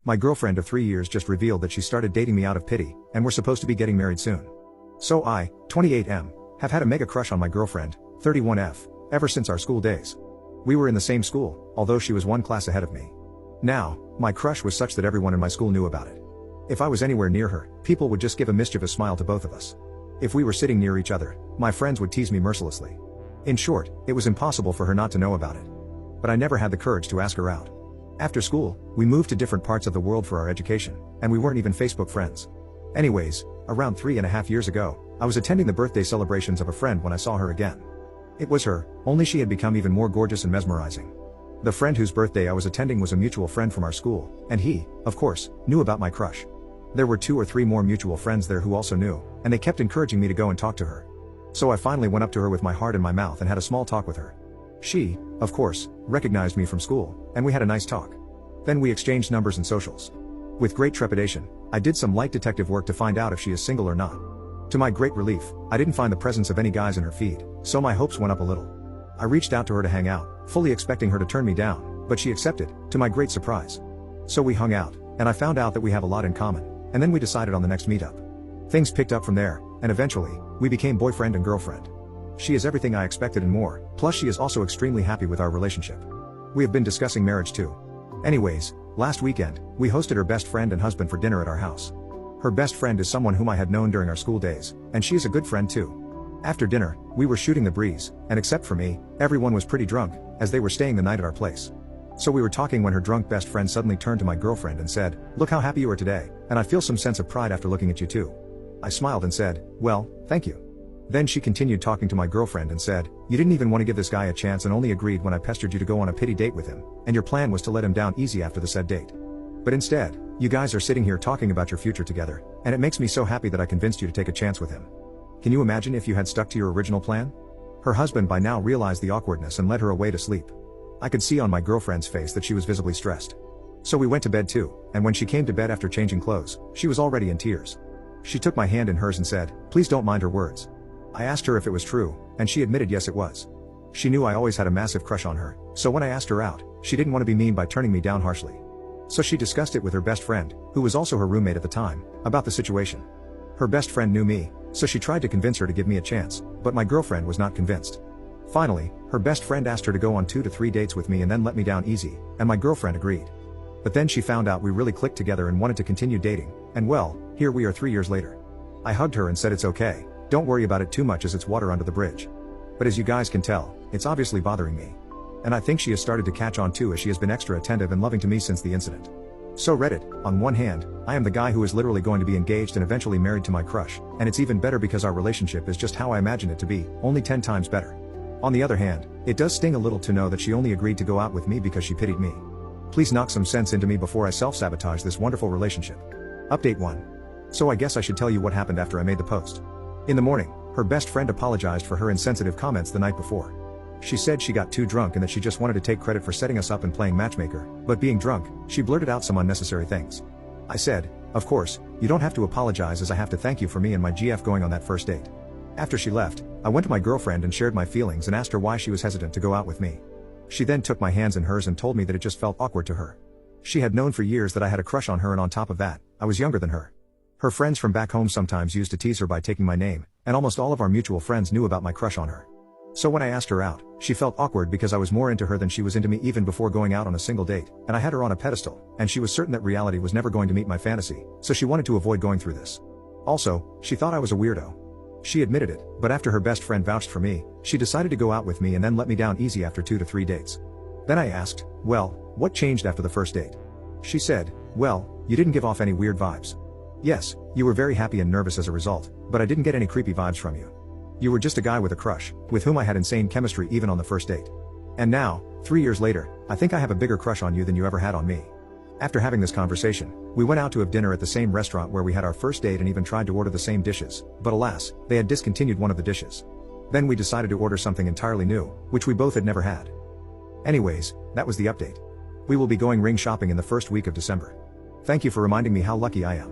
My girlfriend of 3 years just revealed that she started dating me out of pity, and we're supposed to be getting married soon. So I, 28M, have had a mega crush on my girlfriend, 31F, ever since our school days. We were in the same school, although she was one class ahead of me. Now, my crush was such that everyone in my school knew about it. If I was anywhere near her, people would just give a mischievous smile to both of us. If we were sitting near each other, my friends would tease me mercilessly. In short, it was impossible for her not to know about it. But I never had the courage to ask her out. After school, we moved to different parts of the world for our education, and we weren't even Facebook friends. Anyways, around 3.5 years ago, I was attending the birthday celebrations of a friend when I saw her again. It was her, only she had become even more gorgeous and mesmerizing. The friend whose birthday I was attending was a mutual friend from our school, and he, of course, knew about my crush. There were 2 or 3 more mutual friends there who also knew, and they kept encouraging me to go and talk to her. So I finally went up to her with my heart in my mouth and had a small talk with her. She, of course, recognized me from school, and we had a nice talk. Then we exchanged numbers and socials. With great trepidation, I did some light detective work to find out if she is single or not. To my great relief, I didn't find the presence of any guys in her feed, so my hopes went up a little. I reached out to her to hang out, fully expecting her to turn me down, but she accepted, to my great surprise. So we hung out, and I found out that we have a lot in common, and then we decided on the next meetup. Things picked up from there, and eventually, we became boyfriend and girlfriend. She is everything I expected and more, plus she is also extremely happy with our relationship. We have been discussing marriage too. Anyways, last weekend, we hosted her best friend and husband for dinner at our house. Her best friend is someone whom I had known during our school days, and she is a good friend too. After dinner, we were shooting the breeze, and except for me, everyone was pretty drunk, as they were staying the night at our place. So we were talking when her drunk best friend suddenly turned to my girlfriend and said, "Look how happy you are today, and I feel some sense of pride after looking at you too." I smiled and said, "Well, thank you." Then she continued talking to my girlfriend and said, "You didn't even want to give this guy a chance and only agreed when I pestered you to go on a pity date with him, and your plan was to let him down easy after the said date. But instead, you guys are sitting here talking about your future together, and it makes me so happy that I convinced you to take a chance with him. Can you imagine if you had stuck to your original plan?" Her husband by now realized the awkwardness and led her away to sleep. I could see on my girlfriend's face that she was visibly stressed. So we went to bed too, and when she came to bed after changing clothes, she was already in tears. She took my hand in hers and said, "Please don't mind her words." I asked her if it was true, and she admitted yes it was. She knew I always had a massive crush on her, so when I asked her out, she didn't want to be mean by turning me down harshly. So she discussed it with her best friend, who was also her roommate at the time, about the situation. Her best friend knew me, so she tried to convince her to give me a chance, but my girlfriend was not convinced. Finally, her best friend asked her to go on 2 to 3 dates with me and then let me down easy, and my girlfriend agreed. But then she found out we really clicked together and wanted to continue dating, and well, here we are 3 years later. I hugged her and said it's okay, don't worry about it too much as it's water under the bridge. But as you guys can tell, it's obviously bothering me. And I think she has started to catch on too as she has been extra attentive and loving to me since the incident. So Reddit, on one hand, I am the guy who is literally going to be engaged and eventually married to my crush, and it's even better because our relationship is just how I imagined it to be, only 10 times better. On the other hand, it does sting a little to know that she only agreed to go out with me because she pitied me. Please knock some sense into me before I self-sabotage this wonderful relationship. Update 1. So I guess I should tell you what happened after I made the post. In the morning, her best friend apologized for her insensitive comments the night before. She said she got too drunk and that she just wanted to take credit for setting us up and playing matchmaker, but being drunk, she blurted out some unnecessary things. I said, "Of course, you don't have to apologize as I have to thank you for me and my GF going on that first date." After she left, I went to my girlfriend and shared my feelings and asked her why she was hesitant to go out with me. She then took my hands in hers and told me that it just felt awkward to her. She had known for years that I had a crush on her, and on top of that, I was younger than her. Her friends from back home sometimes used to tease her by taking my name, and almost all of our mutual friends knew about my crush on her. So when I asked her out, she felt awkward because I was more into her than she was into me even before going out on a single date, and I had her on a pedestal, and she was certain that reality was never going to meet my fantasy, so she wanted to avoid going through this. Also, she thought I was a weirdo. She admitted it, but after her best friend vouched for me, she decided to go out with me and then let me down easy after 2 to 3 dates. Then I asked, "Well, what changed after the first date?" She said, "Well, you didn't give off any weird vibes. Yes, you were very happy and nervous as a result, but I didn't get any creepy vibes from you. You were just a guy with a crush, with whom I had insane chemistry even on the first date. And now, 3 years later, I think I have a bigger crush on you than you ever had on me." After having this conversation, we went out to have dinner at the same restaurant where we had our first date and even tried to order the same dishes, but alas, they had discontinued one of the dishes. Then we decided to order something entirely new, which we both had never had. Anyways, that was the update. We will be going ring shopping in the first week of December. Thank you for reminding me how lucky I am.